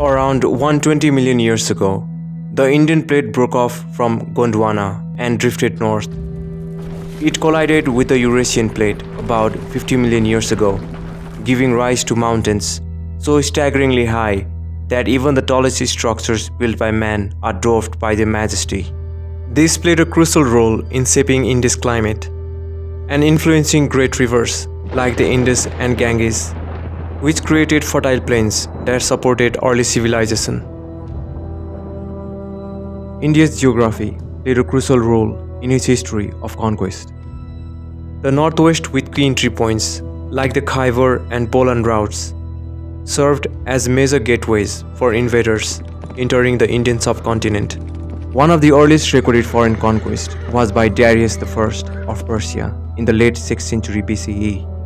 Around 120 million years ago, the Indian plate broke off from Gondwana and drifted north. It collided with the Eurasian plate about 50 million years ago, giving rise to mountains so staggeringly high that even the tallest structures built by man are dwarfed by their majesty. This played a crucial role in shaping India's climate and influencing great rivers like the Indus and Ganges, which created fertile plains that supported early civilization. India's geography played a crucial role in its history of conquest. The northwest, with key entry points like the Khyber and Bolan routes, served as major gateways for invaders entering the Indian subcontinent. One of the earliest recorded foreign conquests was by Darius I of Persia in the late 6th century BCE.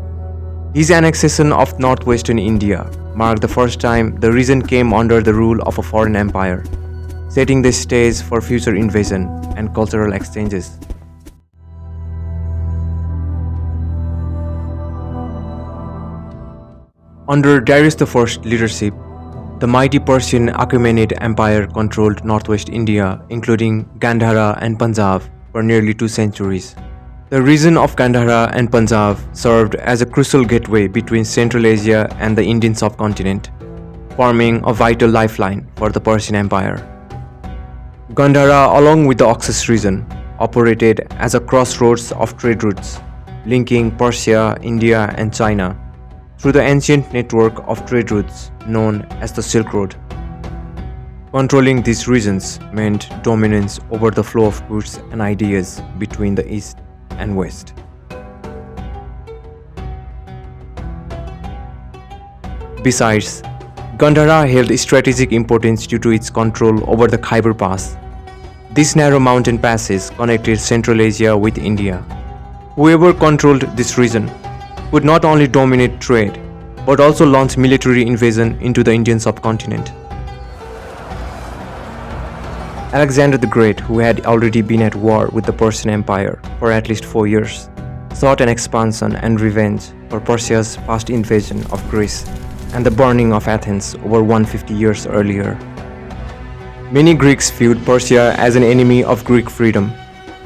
His annexation of northwestern India marked the first time the region came under the rule of a foreign empire, setting the stage for future invasion and cultural exchanges. Under Darius I's leadership, the mighty Persian Achaemenid Empire controlled northwest India, including Gandhara and Punjab, for nearly 2 centuries. The region of Gandhara and Punjab served as a crucial gateway between Central Asia and the Indian subcontinent, forming a vital lifeline for the Persian Empire. Gandhara, along with the Oxus region, operated as a crossroads of trade routes, linking Persia, India, and China through the ancient network of trade routes known as the Silk Road. Controlling these regions meant dominance over the flow of goods and ideas between the East and West. Besides, Gandhara held strategic importance due to its control over the Khyber Pass. This narrow mountain passage connected Central Asia with India. Whoever controlled this region would not only dominate trade, but also launch military invasion into the Indian subcontinent. Alexander the Great, who had already been at war with the Persian Empire for at least 4 years, sought an expansion and revenge for Persia's past invasion of Greece and the burning of Athens over 150 years earlier. Many Greeks viewed Persia as an enemy of Greek freedom,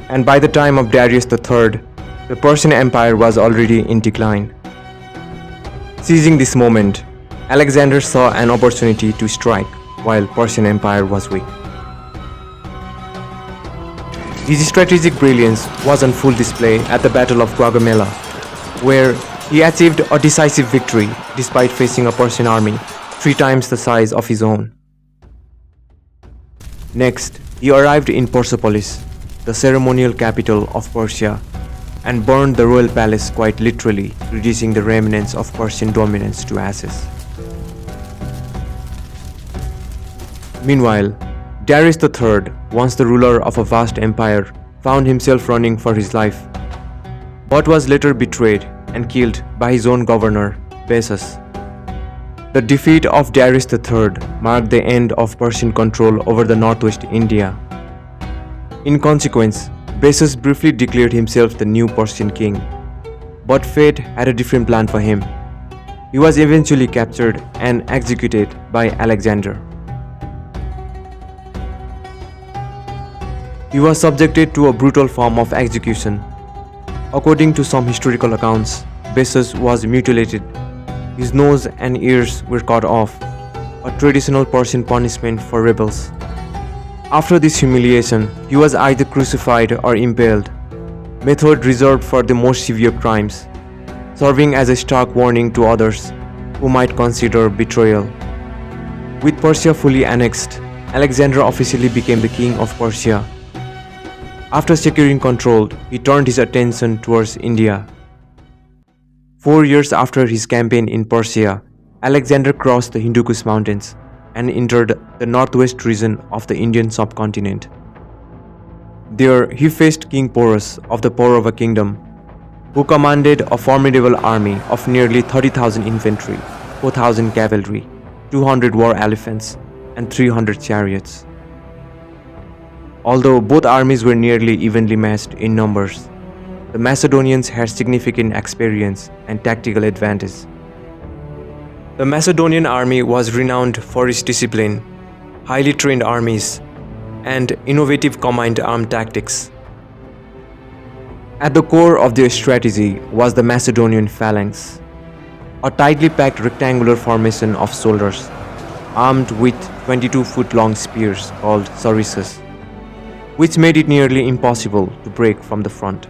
and by the time of Darius III, the Persian Empire was already in decline. Seizing this moment, Alexander saw an opportunity to strike while Persian Empire was weak. His strategic brilliance was on full display at the Battle of Gaugamela, where he achieved a decisive victory despite facing a Persian army 3 times the size of his own. Next, he arrived in Persepolis, the ceremonial capital of Persia, and burned the royal palace, quite literally reducing the remnants of Persian dominance to ashes. Meanwhile, Darius III, once the ruler of a vast empire, found himself running for his life, but was later betrayed and killed by his own governor, Bessus. The defeat of Darius III marked the end of Persian control over the northwest India. In consequence, Bessus briefly declared himself the new Persian king, but fate had a different plan for him. He was eventually captured and executed by Alexander. He was subjected to a brutal form of execution. According to some historical accounts, Bessus was mutilated. His nose and ears were cut off, a traditional Persian punishment for rebels. After this humiliation, he was either crucified or impaled, method reserved for the most severe crimes, serving as a stark warning to others who might consider betrayal. With Persia fully annexed, Alexander officially became the king of Persia. After securing control, he turned his attention towards India. 4 years after his campaign in Persia, Alexander crossed the Hindu Kush mountains and entered the northwest region of the Indian subcontinent. There, he faced King Porus of the Paurava kingdom, who commanded a formidable army of nearly 30,000 infantry, 4,000 cavalry, 200 war elephants, and 300 chariots. Although both armies were nearly evenly matched in numbers, the Macedonians had significant experience and tactical advantage. The Macedonian army was renowned for its discipline, highly trained armies, and innovative combined armed tactics. At the core of their strategy was the Macedonian phalanx, a tightly packed rectangular formation of soldiers, armed with 22-foot-long spears called chariots, which made it nearly impossible to break from the front.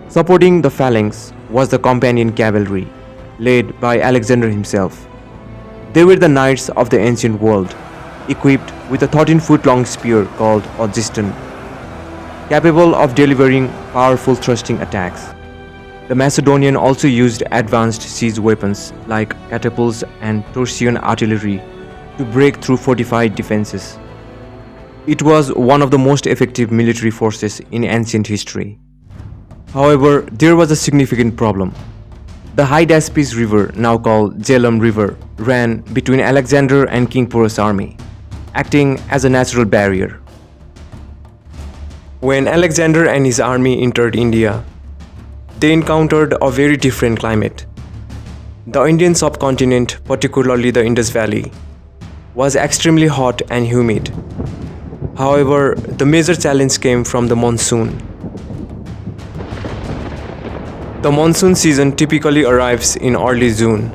Supporting the phalanx was the companion cavalry, led by Alexander himself. They were the knights of the ancient world, equipped with a 13-foot-long spear called a giston, capable of delivering powerful thrusting attacks. The Macedonian also used advanced siege weapons like catapults and Torsian artillery to break through fortified defenses. It was one of the most effective military forces in ancient history. However, there was a significant problem. The Hydaspes River, now called Jhelum River, ran between Alexander and King Porus' army, acting as a natural barrier. When Alexander and his army entered India, they encountered a very different climate. The Indian subcontinent, particularly the Indus Valley, was extremely hot and humid. However, the major challenge came from the monsoon. The monsoon season typically arrives in early June,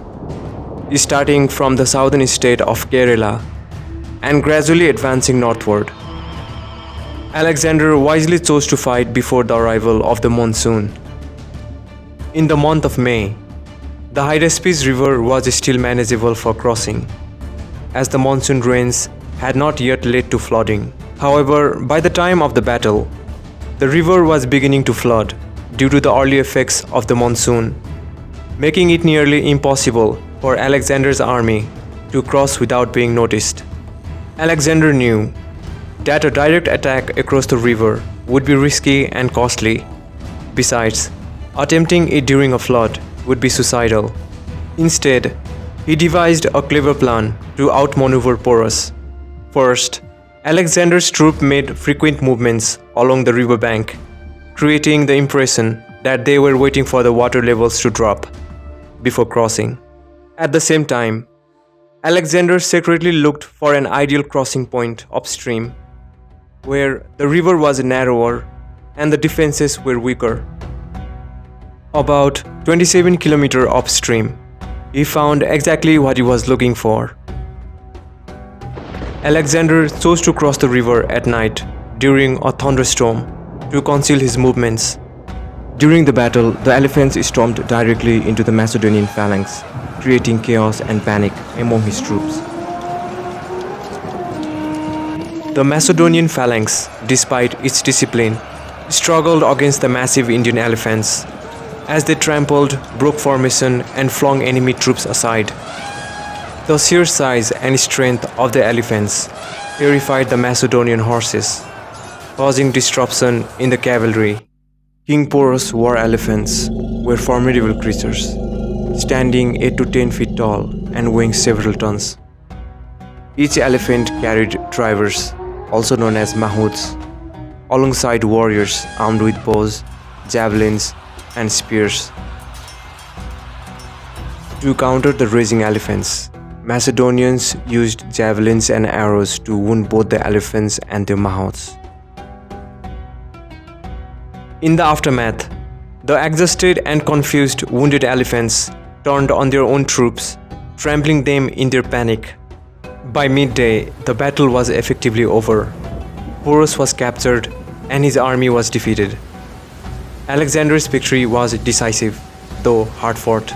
starting from the southern state of Kerala and gradually advancing northward. Alexander wisely chose to fight before the arrival of the monsoon. In the month of May, the Hydaspes River was still manageable for crossing, as the monsoon rains had not yet led to flooding. However, by the time of the battle, the river was beginning to flood due to the early effects of the monsoon, making it nearly impossible for Alexander's army to cross without being noticed. Alexander knew that a direct attack across the river would be risky and costly. Besides, attempting it during a flood would be suicidal. Instead, he devised a clever plan to outmaneuver Porus. First, Alexander's troops made frequent movements along the riverbank, creating the impression that they were waiting for the water levels to drop before crossing. At the same time, Alexander secretly looked for an ideal crossing point upstream, where the river was narrower and the defenses were weaker. About 27 kilometers upstream, he found exactly what he was looking for. Alexander chose to cross the river at night during a thunderstorm to conceal his movements. During the battle, the elephants stormed directly into the Macedonian phalanx, creating chaos and panic among his troops. The Macedonian phalanx, despite its discipline, struggled against the massive Indian elephants as they trampled, broke formation, and flung enemy troops aside. The sheer size and strength of the elephants terrified the Macedonian horses, causing disruption in the cavalry. King Porus' war elephants were formidable creatures, standing 8 to 10 feet tall and weighing several tons. Each elephant carried drivers, also known as mahouts, alongside warriors armed with bows, javelins, and spears. To counter the raging elephants, Macedonians used javelins and arrows to wound both the elephants and their mahouts. In the aftermath, the exhausted and confused wounded elephants turned on their own troops, trampling them in their panic. By midday, the battle was effectively over. Porus was captured and his army was defeated. Alexander's victory was decisive, though hard-fought.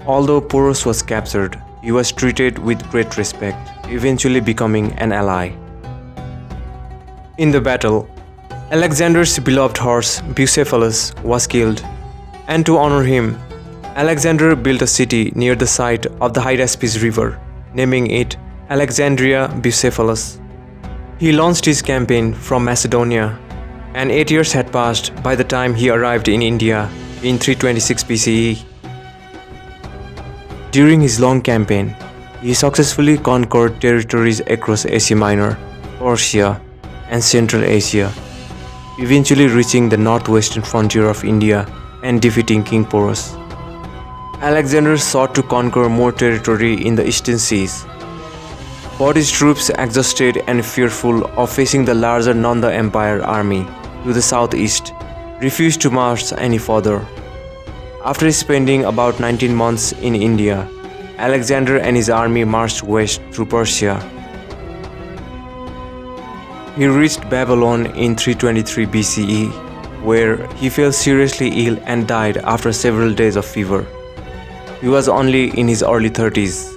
Although Porus was captured, he was treated with great respect, eventually becoming an ally. In the battle, Alexander's beloved horse Bucephalus was killed, and to honor him, Alexander built a city near the site of the Hydaspes River, naming it Alexandria Bucephalus. He launched his campaign from Macedonia, and 8 years had passed by the time he arrived in India in 326 BCE. During his long campaign, he successfully conquered territories across Asia Minor, Persia, and Central Asia, eventually reaching the northwestern frontier of India and defeating King Porus. Alexander sought to conquer more territory in the eastern seas, but his troops, exhausted and fearful of facing the larger Nanda Empire army to the southeast, refused to march any further. After spending about 19 months in India, Alexander and his army marched west through Persia. He reached Babylon in 323 BCE, where he fell seriously ill and died after several days of fever. He was only in his early 30s.